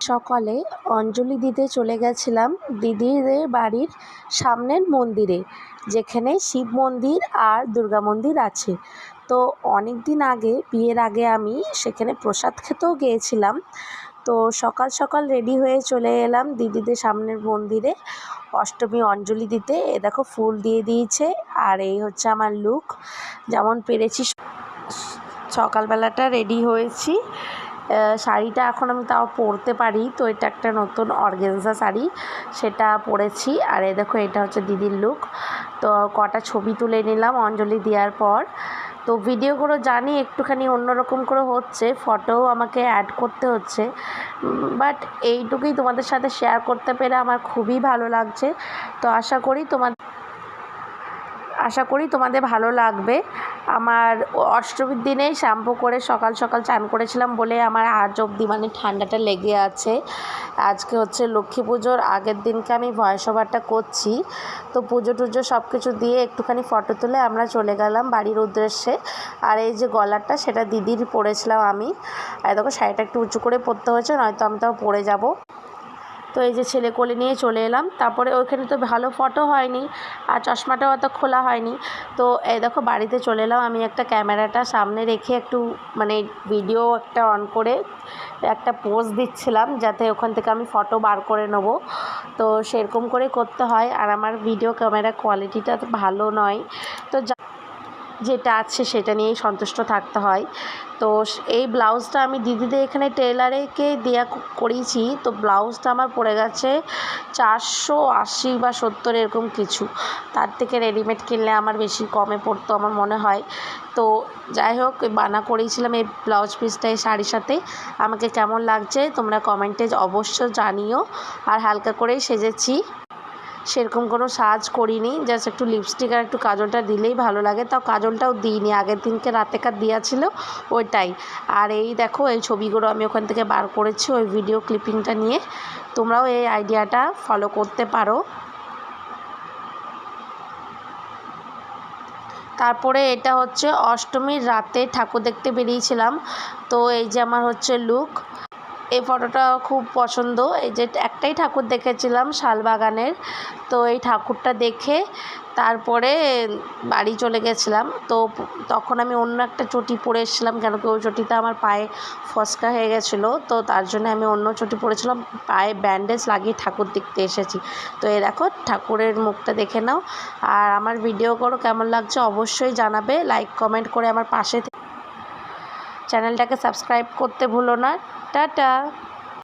সকালে অঞ্জলি দিতে চলে গেছিলাম দিদিদের বাড়ির সামনের মন্দিরে, যেখানে শিব মন্দির আর দুর্গা মন্দির আছে। তো অনেক দিন আগে, বিয়ের আগে আমি সেখানে প্রসাদ খেতেও গিয়েছিলাম। তো সকাল সকাল রেডি হয়ে চলে এলাম দিদিদের সামনের মন্দিরে অষ্টমী অঞ্জলি দিতে। এ দেখো ফুল দিয়ে দিয়েছে, আর এই হচ্ছে আমার লুক। যেমন পেরেছি সকালবেলাটা রেডি হয়েছি। শাড়িটা এখন আমি তাও পরতে পারি, তো এটা একটা নতুন অর্গানজা শাড়ি, সেটা পরেছি। আর এই দেখো এটা হচ্ছে দিদির লুক। তো কটা ছবি তুলে নিলাম অঞ্জলি দেওয়ার পর। তো ভিডিওগুলো জানি একটুখানি অন্যরকম করে হচ্ছে, ফটোও আমাকে অ্যাড করতে হচ্ছে, বাট এইটুকুই তোমাদের সাথে শেয়ার করতে পেরে আমার খুবই ভালো লাগছে। তো আশা করি তোমাদের ভালো লাগবে। আমার অষ্টমীর দিনেই শ্যাম্পু করে সকাল সকাল চান করেছিলাম বলে আমার আজ অবধি ঠান্ডাটা লেগে আছে। আজকে হচ্ছে লক্ষ্মী পুজোর আগের দিনকে আমি ভয়েস ওভারটা করছি। তো পুজো টুজো সব কিছু দিয়ে একটুখানি ফটো তুলে আমরা চলে গেলাম বাড়ির উদ্দেশ্যে। আর এই যে গলারটা, সেটা দিদির পরেছিলাম আমি। আর দেখো শাড়িটা একটু উঁচু করে পরতে হয়েছে, নয়তো আমি তাও পরে যাব। তো এই যে ছেলে কোলে নিয়ে চলে এলাম। তারপরে ওইখানে তো ভালো ফটো হয়নি, আর চশমাটাও অত খোলা হয়নি। তো এই দেখো বাড়িতে চলে এলাম। আমি একটা ক্যামেরাটা সামনে রেখে একটু ভিডিও একটা অন করে একটা পোজ দিচ্ছিলাম, যাতে ওখান থেকে আমি ফটো বার করে নেবো। তো সেরকম করে করতে হয়। আর আমার ভিডিও ক্যামেরা কোয়ালিটিটা তো ভালো নয়, তো যেটা আছে সেটা নিয়েই সন্তুষ্ট থাকতে হয়। তো এই ব্লাউজটা আমি দিদিদের এখানে টেলারকে দেয়া করিয়েছি। তো ব্লাউজটা আমার পড়ে গেছে 480 বা 70 এরকম কিছু। তার থেকে রেডিমেড কিনলে আমার বেশি কমে পড়তো আমার মনে হয়। তো যাই হোক, বানা করেছিলাম এই ব্লাউজ পিসটা এই শাড়ির সাথে। আমাকে কেমন লাগছে তোমরা কমেন্টে অবশ্য জানিও। আর হালকা করেই সেজেছি, সেরকম কোনো সাজ করিনি, জাস্ট একটু লিপস্টিক আর একটু কাজলটা দিলেই ভালো লাগে। তাও কাজলটাও দিইনি, আগের দিনকে রাতেকার দেওয়া ছিল ওইটাই। আর এই দেখো এই ছবিগুলো আমি ওখান থেকে বার করেছি ওই ভিডিও ক্লিপিংটা নিয়ে। তোমরাও এই আইডিয়াটা ফলো করতে পারো। তারপরে এটা হচ্ছে অষ্টমীর রাতে ঠাকুর দেখতে বেরিয়েছিলাম। তো এই যে আমার হচ্ছে লুক। এই ফটোটা খুব পছন্দ। এই যে একটাই ঠাকুর দেখেছিলাম শালবাগানের, তো এই ঠাকুরটা দেখে তারপরে বাড়ি চলে গেছিলাম। তো তখন আমি অন্য একটা চটি পরে এসেছিলাম, কেন কি ওই চটিতে আমার পায়ে ফসকা হয়ে গেছিলো। তো তার জন্য আমি অন্য চটি পরেছিলাম, পায়ে ব্যান্ডেজ লাগিয়ে ঠাকুর দেখতে এসেছি। তো এই দেখো ঠাকুরের মুখটা দেখে নাও। আর আমার ভিডিওগুলো কেমন লাগছে অবশ্যই জানাবে, লাইক কমেন্ট করে আমার পাশে চ্যানেলটাকে সাবস্ক্রাইব করতে ভুলো না। টাটা।